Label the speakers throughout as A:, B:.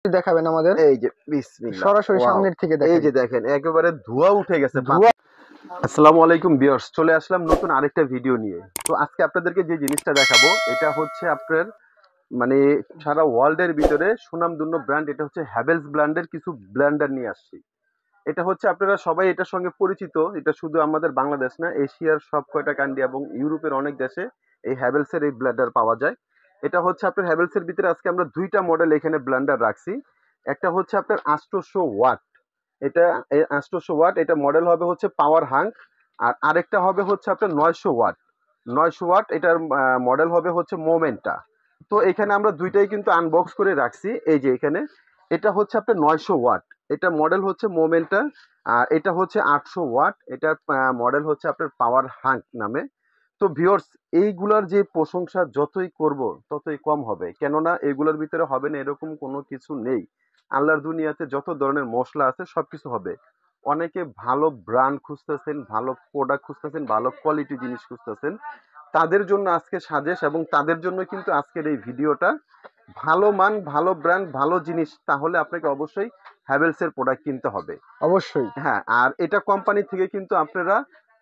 A: দেখাবেন আমাদের
B: এই যে বিসমিল্লাহ
A: সরাসরি
B: ওয়াও
A: সামনের থেকে
B: এই
A: দেখাই।
B: যে দেখেন একেবারে ধোঁয়া উঠে গেছে
A: ধোঁয়া।
B: আসসালামু আলাইকুম ভিউয়ার্স, চলে আসলাম নতুন আরেকটা ভিডিও নিয়ে। তো আজকে আপনাদেরকে যে জিনিসটা দেখাবো এটা হচ্ছে আপনার মানে সারা ওয়ার্ল্ডের ভিতরে সুনামধন্য ব্র্যান্ড, এটা হচ্ছে হ্যাভেলস ব্র্যান্ডের কিছু ব্লেন্ডার নিয়ে আসছি। এটা হচ্ছে আপনারা সবাই এটার সঙ্গে পরিচিত, এটা শুধু আমাদের বাংলাদেশ না, এশিয়ার সব কয়টা কান্ট্রি এবং ইউরোপের অনেক দেশে এই হ্যাভেলসের এই ব্লেন্ডার পাওয়া যায়। এটা হচ্ছে আপনার হ্যাভেলসের ভিতরে আজকে আমরা দুইটা মডেল এখানে ব্লেন্ডার রাখছি। একটা হচ্ছে আপনার 800 ওয়াট, এটা 800 ওয়াট, এটা মডেল হবে হচ্ছে পাওয়ার হাঙ্ক। আর আরেকটা হবে হচ্ছে আপনার 900 ওয়াট, 900 ওয়াট, এটার মডেল হবে হচ্ছে মোমেন্টা। তো এখানে আমরা দুইটাই কিন্তু আনবক্স করে রাখছি। এই যে এখানে এটা হচ্ছে আপনার 900 ওয়াট, এটা মডেল হচ্ছে মোমেন্টা। আর এটা হচ্ছে 800 ওয়াট, এটার মডেল হচ্ছে আপনার পাওয়ার হাঙ্ক নামে। তো ভিউয়ার্স, এইগুলার যে প্রশংসা যতই করব ততই কম হবে, কেননা এগুলোর ভিতরে হবে না এরকম কোনো কিছু নেই। আল্লাহর দুনিয়াতে যত ধরনের মশলা আছে সবকিছু হবে। অনেকে ভালো ব্র্যান্ড খুঁজতেছেন, ভালো প্রোডাক্ট খুঁজতেছেন, ভালো কোয়ালিটি জিনিস খুঁজতেছেন, তাদের জন্য আজকে সাজেশ, এবং তাদের জন্য কিন্তু আজকের এই ভিডিওটা। ভালো মান, ভালো ব্র্যান্ড, ভালো জিনিস, তাহলে আপনাকে অবশ্যই হ্যাভেলস এর প্রোডাক্ট কিনতে হবে।
A: অবশ্যই।
B: হ্যাঁ, আর এটা কোম্পানি থেকে কিন্তু আপনারা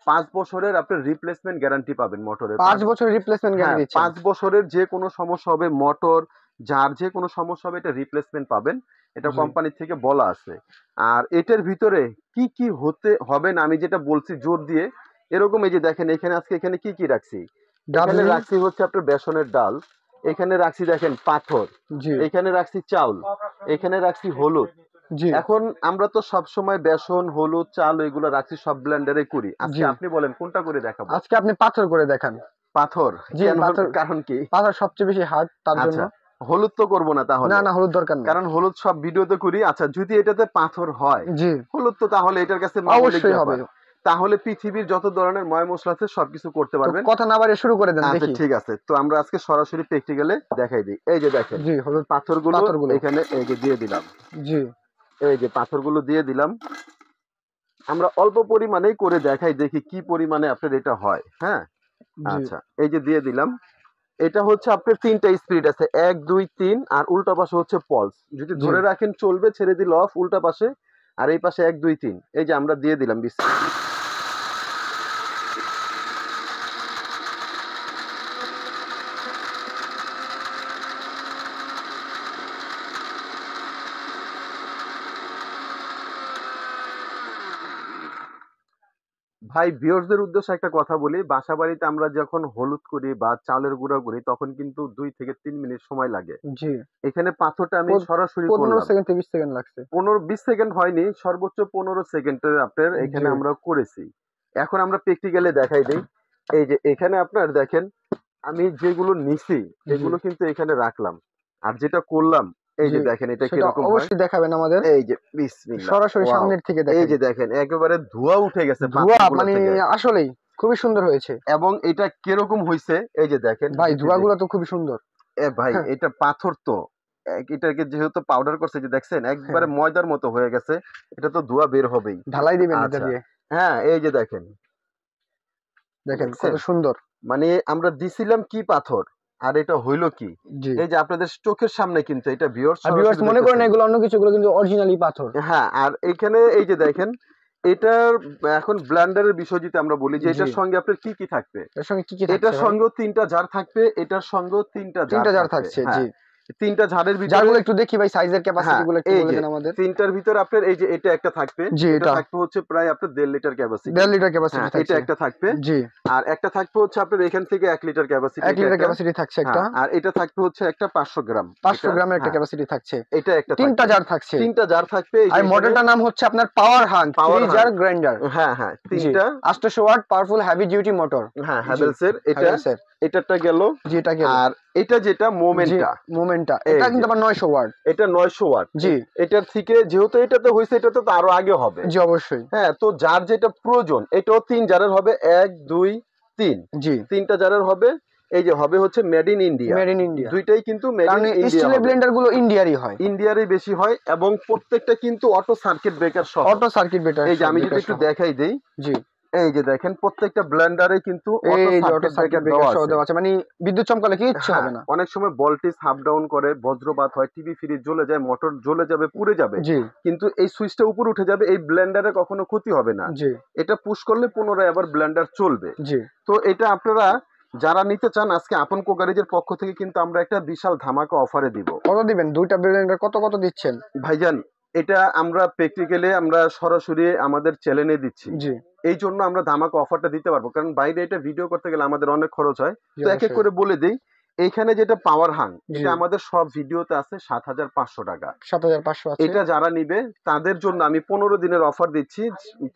B: 5 বছরের আপনার রিপ্লেসমেন্ট গ্যারান্টি পাবেন মোটরের।
A: 5 বছর রিপ্লেসমেন্ট
B: হ্যাঁ,
A: গ্যারান্টি দিচ্ছেন।
B: 5 বছরের যে কোনো সমস্যা হবে, মোটর যার যে কোনো সমস্যা হবে, এটা রিপ্লেসমেন্ট পাবেন, এটা
A: জি।
B: কোম্পানি থেকে বলা আছে। আর এটার ভিতরে কি কি হতে হবে না, আমি যেটা বলছি জোর দিয়ে এরকম। এই যে দেখেন এখানে আজকে এখানে কি কি রাখছি। এখানে
A: ডাবলি।
B: রাখছি হচ্ছে আপনার বেসনের ডাল, এখানে রাখছি দেখেন পাথর,
A: জি।
B: এখানে রাখছি চাউল, এখানে রাখছি হলুদ।
A: জি।
B: এখন আমরা তো সব সময় বেসন, হলুদ, চাল এগুলো রাখছি সব ব্লেন্ডারে করি। আজকে
A: জি।
B: আপনি বলেন কোনটা করে দেখাবো?
A: আজকে আপনি পাথর করে দেখান।
B: পাথর?
A: জি,
B: কেন?
A: পাথর।
B: কারণ কি?
A: পাথর সবচেয়ে বেশি হার্ড, তার জন্য।
B: আচ্ছা, হলুদ তো করবো না তাহলে?
A: না, না, হলুদ দরকার নেই।
B: কারণ হলুদ সব ভিডিওতে করি। আচ্ছা, যদি এটাতে পাথর হয়,
A: জি,
B: হলুদ তো তাহলে এটার কাছে মামুলিক
A: অবশ্যই হবে।
B: ব্যাপার। তাহলে পৃথিবীর যত ধরনের ময় মশলা আছে সবকিছু করতে
A: তো
B: পারবেন।
A: কথা না বাড়িয়ে শুরু করে দেন
B: আচ্ছা
A: দেখি।
B: ঠিক আছে, তো আমরা আজকে সরাসরি প্র্যাকটিক্যালে দেখাই দিই। এই যে দেখেন
A: জি, হলুদ
B: পাথরগুলো
A: পাথরগুলো।
B: এখানে এই যে দিয়ে দিলাম।
A: জি।
B: এই যে পাথরগুলো দিয়ে দিলাম। আমরা অল্প পরিমাণেই করে দেখাই, দেখি কি পরিমাণে আপনার এটা হয়। হ্যাঁ,
A: জি।
B: আচ্ছা, এই যে দিয়ে দিলাম। এটা হচ্ছে আপনার 3টা স্পিড আছে, 1 2 3, আর উল্টা পাশে হচ্ছে পলস। যদি
A: জি।
B: ধরে রাখেন চলবে, ছেড়ে দিলে অফ উল্টা পাশে। আর এই পাশে 1 2 3, এই যে আমরা দিয়ে দিলাম ভাই, ভিউয়ার্সদের উদ্দেশ্যে একটা কথা বলি। বাসা বাড়িতে আমরা যখন হলুদ করি বা চালের গুঁড়া করি তখন কিন্তু 2 থেকে 3 মিনিট সময় লাগে।
A: জি।
B: এখানে পাথরটা আমি সরাসরি
A: 15
B: করলাম।
A: সেকেন্ড থেকে 20 সেকেন্ড লাগছে।
B: 15 20 সেকেন্ড হয়নি, সর্বোচ্চ 15 সেকেন্ডের আপনার
A: জি।
B: এখানে আমরা করেছি। এখন আমরা প্র্যাকটিক্যালি দেখাই দিই। এই যে এখানে আপনার দেখেন আমি যেগুলো নিছি
A: জি।
B: এগুলো কিন্তু এখানে রাখলাম। আর যেটা করলাম, এই
A: জি।
B: যে দেখেন এটা
A: সেটা
B: কিরকম হয়।
A: অবশ্যই দেখাবেন আমাদের
B: এই যে বিসমিল্লাহ,
A: সরাসরি
B: ওয়াও
A: সামনের থেকে
B: এই
A: দেখাই।
B: যে দেখেন একেবারে ধোঁয়া উঠে গেছে
A: ধোঁয়া
B: পাথরগুলো
A: মানে
B: থেকে।
A: আসলেই খুবই সুন্দর হয়েছে।
B: এবং এটা কিরকম হইছে এই যে দেখেন
A: ভাই,
B: যদি
A: ধোঁয়াগুলো তো খুবই সুন্দর।
B: ভাই
A: হ্যাঁ,
B: এটা পাথর তো, এটাকে যেহেতু পাউডার করছে, যে দেখছেন
A: হ্যাঁ।
B: একবারে ময়দার মতো হয়ে গেছে, এটা তো ধোঁয়া বের হবেই।
A: ঢালাই দিবেন এটা
B: আচ্ছা,
A: দিয়ে।
B: হ্যাঁ, এই যে দেখেন,
A: দেখেন কত
B: দেখছেন
A: সুন্দর।
B: মানে আমরা দিছিলাম কি পাথর, আর এটা হইল কি।
A: জি।
B: এই যে আপনাদের চোখের সামনে কিন্তু এটা ভিউয়ার্স
A: আর ভিউয়ার্স
B: সরাসরি
A: মনে করেন
B: দেখতেছেন।
A: এগুলো অন্য কিছু, এগুলো কিন্তু অরিজিনালি পাথর।
B: হ্যাঁ, আর এখানে এই যে দেখেন এটার এখন ব্লেন্ডারের বিষয় যদি আমরা বলি যে
A: জি।
B: এটার সঙ্গে আপনার কি কি থাকবে।
A: এর সঙ্গে কি কি থাকছে
B: এটার
A: ভাই?
B: সঙ্গেও 3টা জার থাকবে, এটার সঙ্গেও 3টা জার
A: 3টা জার
B: থাকবে।
A: থাকছে। জি।
B: হ্যাঁ, 3টা জারের ভিতরে।
A: জারগুলো একটু দেখি ভাই, সাইজের ক্যাপাসিটি
B: হ্যাঁ,
A: গুলো একটু
B: এই
A: বলে
B: যে
A: দেন আমাদের।
B: 3টার ভিতরে আপনার এই যে এটা একটা থাকবে,
A: জি,
B: এটা
A: এটা
B: থাকবে হচ্ছে প্রায় আপনার 1.5 লিটার ক্যাপাসিটি।
A: 1.5 লিটার ক্যাপাসিটি
B: হ্যাঁ, এটা
A: থাকছে।
B: একটা থাকবে।
A: জি।
B: আর একটা থাকবে হচ্ছে আপনার এখান থেকে 1 লিটার ক্যাপাসিটি,
A: 1
B: এটা
A: লিটার
B: একটা।
A: ক্যাপাসিটি থাকছে একটা।
B: হ্যাঁ, আর এটা থাকবে হচ্ছে একটা 500 গ্রাম,
A: 500
B: এটা।
A: গ্রামের একটা
B: হ্যাঁ,
A: ক্যাপাসিটি থাকছে।
B: এটা একটা
A: 3টা
B: থাকবে।
A: জার থাকছে।
B: 3টা জার থাকবে। এই যে
A: আর
B: এখানে
A: মডেলটার নাম হচ্ছে আপনার Power Hunt
B: Power
A: 3 jar
B: hunt.
A: Grinder.
B: হ্যাঁ, হ্যাঁ,
A: জি।
B: 3টা।
A: 800 watt powerful heavy duty motor.
B: হ্যাঁ,
A: জি।
B: হ্যাভেলস এর এটা।
A: হ্যাভেলস এর।
B: এটারটা গেল।
A: জি, এটা গেল।
B: আর এটা যেটা
A: জি,
B: মোমেন্টা,
A: মোমেন্টা। এটা
B: এই
A: কিন্তু
B: যে
A: আবার 900 ওয়াট।
B: এটা 900 ওয়াট।
A: জি।
B: এটার থেকে যেহেতু এটাতে হয়েছে, এটাতে তো আরো আগে হবে।
A: জি, অবশ্যই।
B: হ্যাঁ, তো যার যেটা প্রয়োজন, এটাও 3 জারের হবে, 1 2 3,
A: জি।
B: 3টা জারের হবে। এই যে হবে হচ্ছে made in India.
A: Made in India.
B: দুইটাই কিন্তু মেড
A: কারণ
B: ইন ইন্ডিয়া
A: স্টিলের
B: হবে।
A: ব্লেন্ডার গুলো ইন্ডিয়ারই হয়।
B: ইন্ডিয়ারই বেশি হয়, এবং প্রত্যেকটা কিন্তু অটো সার্কিট ব্রেকার সহ।
A: অটো সার্কিট ব্রেকার
B: এই যে আমি যদি
A: ব্রেকার
B: একটু
A: সহ।
B: দেখাই দেই,
A: জি।
B: এই যে দেখেন প্রত্যেকটা ব্লেন্ডারে কিন্তু
A: এই
B: অটো
A: যে
B: সার্কিট
A: অটো সার্কিট
B: ব্রেকার দেওয়া
A: ব্রেকার সহ
B: আছে।
A: দেওয়া আছে, মানে বিদ্যুৎ চমকালে কিচ্ছু
B: হ্যাঁ,
A: হবে না।
B: অনেক সময় ভোল্টেজ আপ ডাউন করে, বজ্রপাত হয়, টিভি ফ্রিজ জ্বলে যায়, মোটর জ্বলে যাবে, পুড়ে যাবে,
A: জি
B: কিন্তু এই সুইচটা উপরে উঠে যাবে, এই ব্লেন্ডারে কখনো ক্ষতি হবে না।
A: জি
B: এটা পুশ করলে পুনরায় আবার ব্লেন্ডার চলবে।
A: জি।
B: তো এটা আপনারা যারা নিতে চান, আজকে আপন কোকারিজের পক্ষ থেকে কিন্তু আমরা একটা বিশাল ধামাকা অফারে দিব।
A: কত দিবেন? দুইটা ব্লেন্ডার কত কত দিচ্ছেন?
B: ভাইজান, এটা আমরা প্র্যাকটিক্যালি আমরা সরাসরি আমাদের চ্যানেলে দিচ্ছি।
A: জি
B: এই জন্য আমরা ধামাকা অফারটা দিতে পারবো, কারণ বাইরে এটা ভিডিও করতে গেলে আমাদের অনেক খরচ হয়।
A: জি
B: তো এক এক
A: অবশ্যই।
B: করে বলে দিই, এইখানে যেটা পাওয়ার হাং,
A: জি
B: এটা আমাদের সব ভিডিওতে আছে 7,500 টাকা।
A: 7500 আছে।
B: এটা যারা নিবে তাদের জন্য আমি 15 দিনের অফার দিচ্ছি।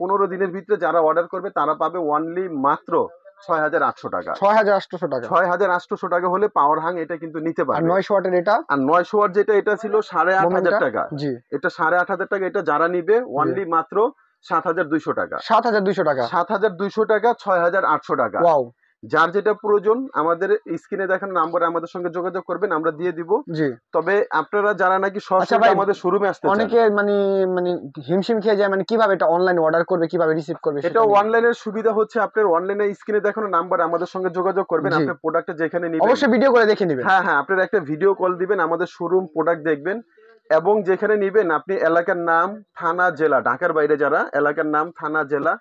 B: 15 দিনের ভিতরে যারা অর্ডার করবে তারা পাবে অনলি মাত্র 6,800 টাকা।
A: 6800 টাকা।
B: 6,800 টাকা হলে পাওয়ার হাং এটা কিন্তু নিতে
A: আর
B: পারবে।
A: 900 ওয়াটের এটা
B: আর 900 ওয়াট যেটা, এটা ছিল 8,500
A: মোমেন্টটা?
B: টাকা।
A: জি
B: এটা 8,500 টাকা। এটা যারা নিবে অনলি মাত্র 7,200 টাকা।
A: 7200 টাকা।
B: 7,200 টাকা, 6,800 টাকা।
A: ওয়াও।
B: যার যেটা প্রয়োজন আমাদের স্ক্রিনে দেখানো নাম্বারে আমাদের সঙ্গে যোগাযোগ করবেন, আমরা দিয়ে দিব।
A: জি।
B: তবে আপনারা যারা নাকি
A: আচ্ছা
B: সরাসরি
A: ভাই,
B: আমাদের শোরুমে আসতে চান,
A: অনেকে মানে মানে হিমশিম খেয়ে যায়, মানে কিভাবে এটা অনলাইনে অর্ডার করবে, কিভাবে রিসিভ করবে
B: এটা
A: সেটা নিয়ে।
B: অনলাইনের সুবিধা হচ্ছে আপনার অনলাইনে স্ক্রিনে দেখানো নাম্বারে আমাদের সঙ্গে যোগাযোগ করবেন।
A: জি।
B: আপনার প্রোডাক্টটা যেখানে নিবেন,
A: অবশ্যই ভিডিও করে দেখে নেবেন।
B: হ্যাঁ, আপনারা একটা ভিডিও কল দিবেন, আমাদের শোরুম প্রোডাক্ট দেখবেন, এবং যেখানে নিবেন আপনি এলাকার নাম, থানা, জেলা, ঢাকার বাইরে যারা, এলাকার নাম, থানা, জেলা,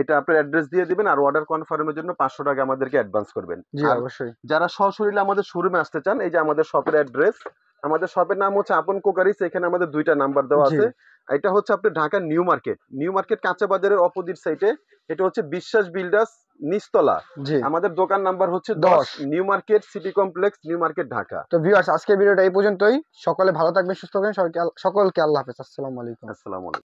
B: এটা আপনার অ্যাড্রেস দিয়ে দিবেন, আর অর্ডার কনফার্মের জন্য 500 টাকা আমাদেরকে অ্যাডভান্স করবেন।
A: জি
B: আর
A: অবশ্যই।
B: যারা সশরীরে আমাদের শোরুমে আসতে চান, এই যে আমাদের শপের অ্যাড্রেস, আমাদের শপের নাম হচ্ছে আপন কোকারিজ। এখানে আমাদের দুইটা নাম্বার দেওয়া
A: জি
B: আছে। এটা হচ্ছে আপনার ঢাকার নিউ মার্কেট, নিউ মার্কেট কাঁচা বাজারের অপোজিট সাইডে। এটা হচ্ছে বিশ্বাস বিল্ডার্স নিচতলা।
A: জি।
B: আমাদের দোকান নাম্বার হচ্ছে
A: 10
B: new market city complex, new market, Dhaka.
A: তো ভিউয়ার্স, আজকের ভিডিওটা এই পর্যন্তই। সকলে ভালো থাকবেন, সুস্থ থাকবেন। সকলকে আল্লাহ হাফেজ। আসসালামু আলাইকুম।
B: আসসালামু আলাইকুম।